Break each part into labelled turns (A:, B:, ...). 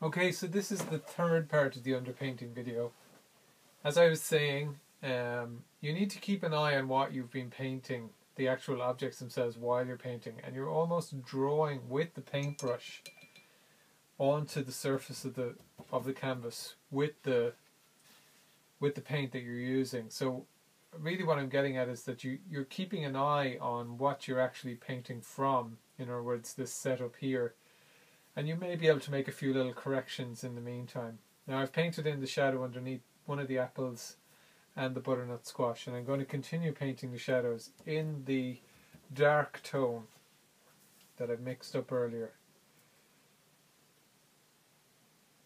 A: Okay, so this is the third part of the underpainting video. As I was saying, you need to keep an eye on what you've been painting, the actual objects themselves, while you're painting, and you're almost drawing with the paintbrush onto the surface of the canvas with the paint that you're using. So really what I'm getting at is that you're keeping an eye on what you're actually painting from, in other words this setup here, and you may be able to make a few little corrections in the meantime. Now I've painted in the shadow underneath one of the apples and the butternut squash, and I'm going to continue painting the shadows in the dark tone that I've mixed up earlier.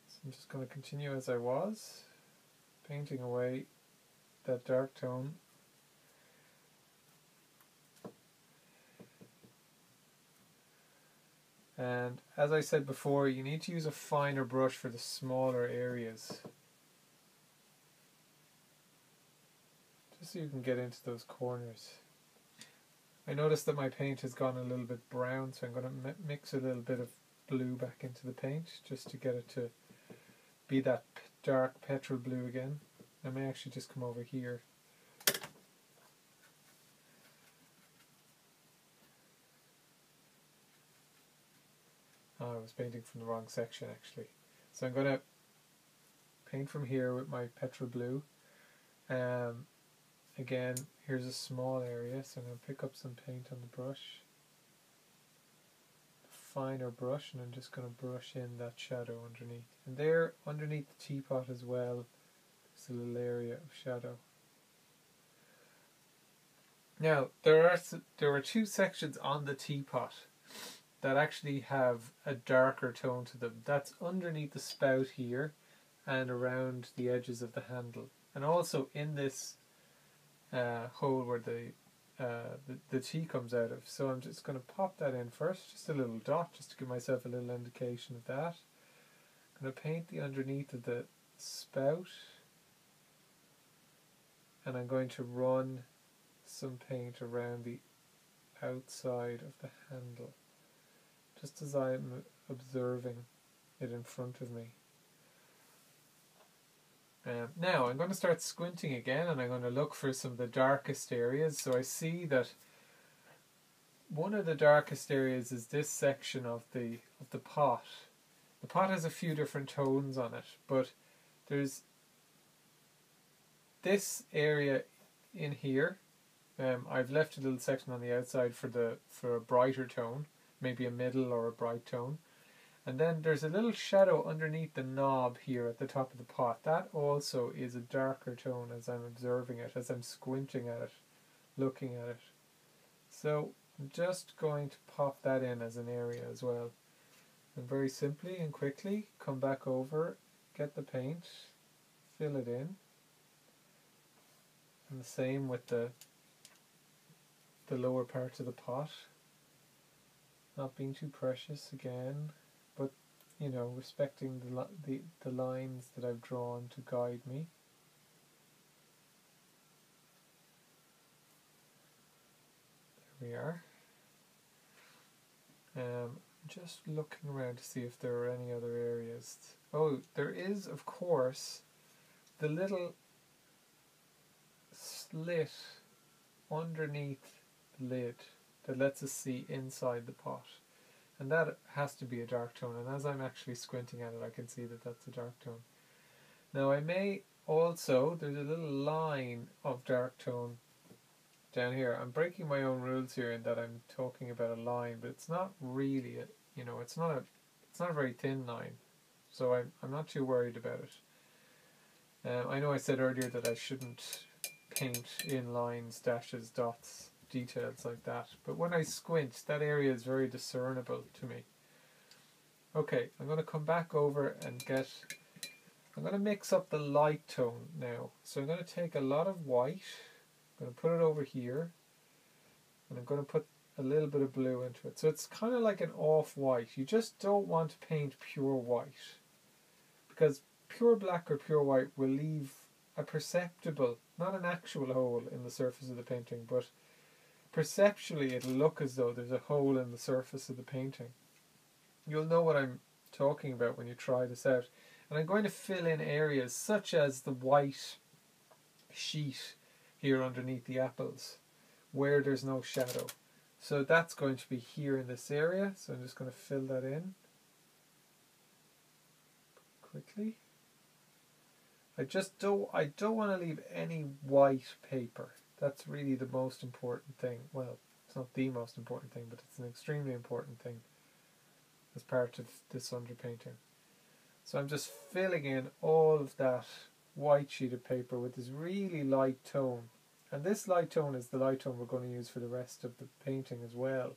A: So I'm just going to continue as I was, painting away that dark tone. And as I said before, you need to use a finer brush for the smaller areas, just so you can get into those corners. I noticed that my paint has gone a little bit brown, so I'm going to mix a little bit of blue back into the paint just to get it to be that dark petrol blue again. I may actually just come over here. Oh, I was painting from the wrong section actually. So I'm going to paint from here with my petrol blue. Again, here's a small area, so I'm going to pick up some paint on the brush. Finer brush, and I'm just going to brush in that shadow underneath. And there, underneath the teapot as well, there's a little area of shadow. Now, there are two sections on the teapot that actually have a darker tone to them. That's underneath the spout here and around the edges of the handle, and also in this hole where the tea comes out of. So I'm just going to pop that in first, just a little dot, just to give myself a little indication of that. I'm going to paint the underneath of the spout, and I'm going to run some paint around the outside of the handle, just as I'm observing it in front of me. Now I'm going to start squinting again, and I'm going to look for some of the darkest areas. So I see that one of the darkest areas is this section of the pot. The pot has a few different tones on it, but there's this area in here. I've left a little section on the outside for a brighter tone, maybe a middle or a bright tone. And then there's a little shadow underneath the knob here at the top of the pot. That also is a darker tone as I'm observing it, as I'm squinting at it, looking at it. So I'm just going to pop that in as an area as well. And very simply and quickly come back over, get the paint, fill it in. And the same with the lower part of the pot. Not being too precious again, but you know, respecting the lines that I've drawn to guide me. There we are. Just looking around to see if there are any other areas. Oh, there is, of course, the little slit underneath the lid that lets us see inside the pot. And that has to be a dark tone, and as I'm actually squinting at it, I can see that that's a dark tone. Now I may also, there's a little line of dark tone down here. I'm breaking my own rules here in that I'm talking about a line, but it's not really it's not a very thin line, so I'm not too worried about it. I know I said earlier that I shouldn't paint in lines, dashes, dots, details like that, but when I squint, that area is very discernible to me. Okay, I'm going to come back over and I'm going to mix up the light tone now. So I'm going to take a lot of white, I'm going to put it over here, and I'm going to put a little bit of blue into it. So it's kind of like an off-white. You just don't want to paint pure white, because pure black or pure white will leave a perceptible, not an actual hole in the surface of the painting, but perceptually it'll look as though there's a hole in the surface of the painting. You'll know what I'm talking about when you try this out. And I'm going to fill in areas such as the white sheet here underneath the apples where there's no shadow. So that's going to be here in this area. So I'm just going to fill that in quickly. I don't want to leave any white paper. That's really the most important thing. Well, it's not the most important thing, but it's an extremely important thing as part of this underpainting. So I'm just filling in all of that white sheet of paper with this really light tone. And this light tone is the light tone we're going to use for the rest of the painting as well,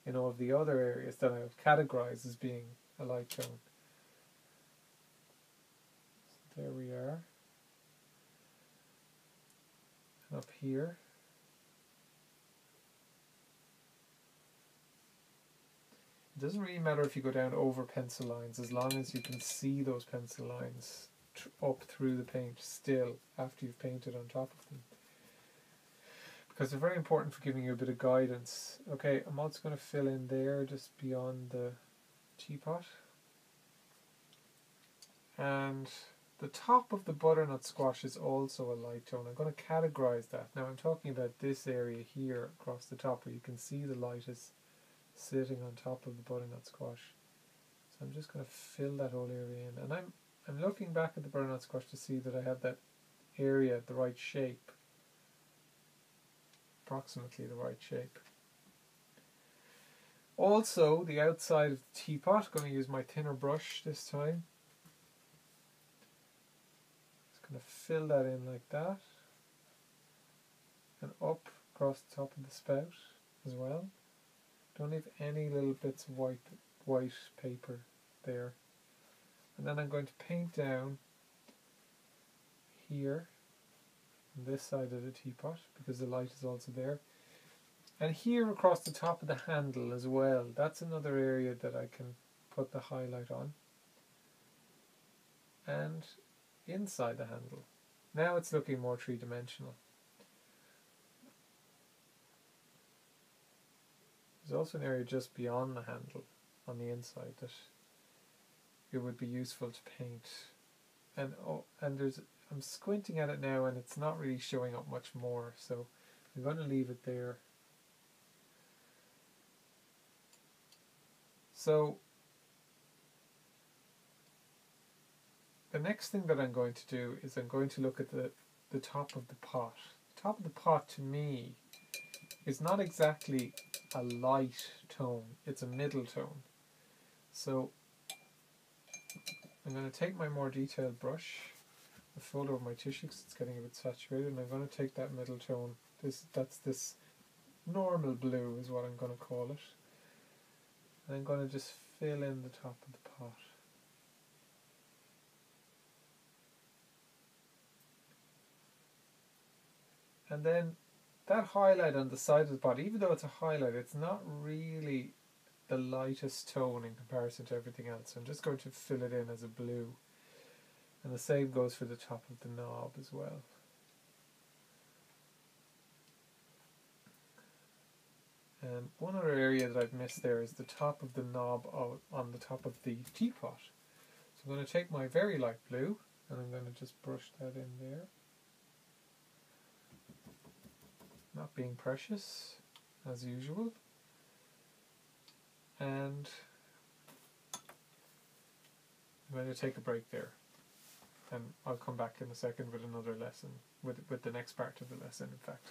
A: in all of the other areas that I've categorized as being a light tone. So there we are. And up here. It doesn't really matter if you go down over pencil lines, as long as you can see those pencil lines up through the paint still after you've painted on top of them, because they're very important for giving you a bit of guidance. Okay, I'm also going to fill in there just beyond the teapot, and the top of the butternut squash is also a light tone. I'm going to categorize that. Now I'm talking about this area here across the top where you can see the light is sitting on top of the butternut squash. So I'm just going to fill that whole area in, and I'm looking back at the butternut squash to see that I have that area the right shape, approximately the right shape. Also, the outside of the teapot, I'm going to use my thinner brush this time. Just going to fill that in like that, and up across the top of the spout as well. Don't leave any little bits of white paper there. And then I'm going to paint down here on this side of the teapot because the light is also there. And here across the top of the handle as well. That's another area that I can put the highlight on. And inside the handle. Now it's looking more three-dimensional. There's also an area just beyond the handle on the inside that it would be useful to paint. And I'm squinting at it now and it's not really showing up much more, so I'm going to leave it there. So the next thing that I'm going to do is I'm going to look at the top of the pot. The top of the pot to me is not exactly a light tone, it's a middle tone. So I'm going to take my more detailed brush, I fold over my tissue because it's getting a bit saturated, and I'm going to take that middle tone. That's this normal blue is what I'm going to call it. And I'm going to just fill in the top of the pot. And then that highlight on the side of the pot, even though it's a highlight, it's not really the lightest tone in comparison to everything else. I'm just going to fill it in as a blue. And the same goes for the top of the knob as well. And one other area that I've missed there is the top of the knob on the top of the teapot. So I'm going to take my very light blue and I'm going to just brush that in there. Not being precious, as usual. And I'm going to take a break there. And I'll come back in a second with another lesson, with the next part of the lesson, in fact.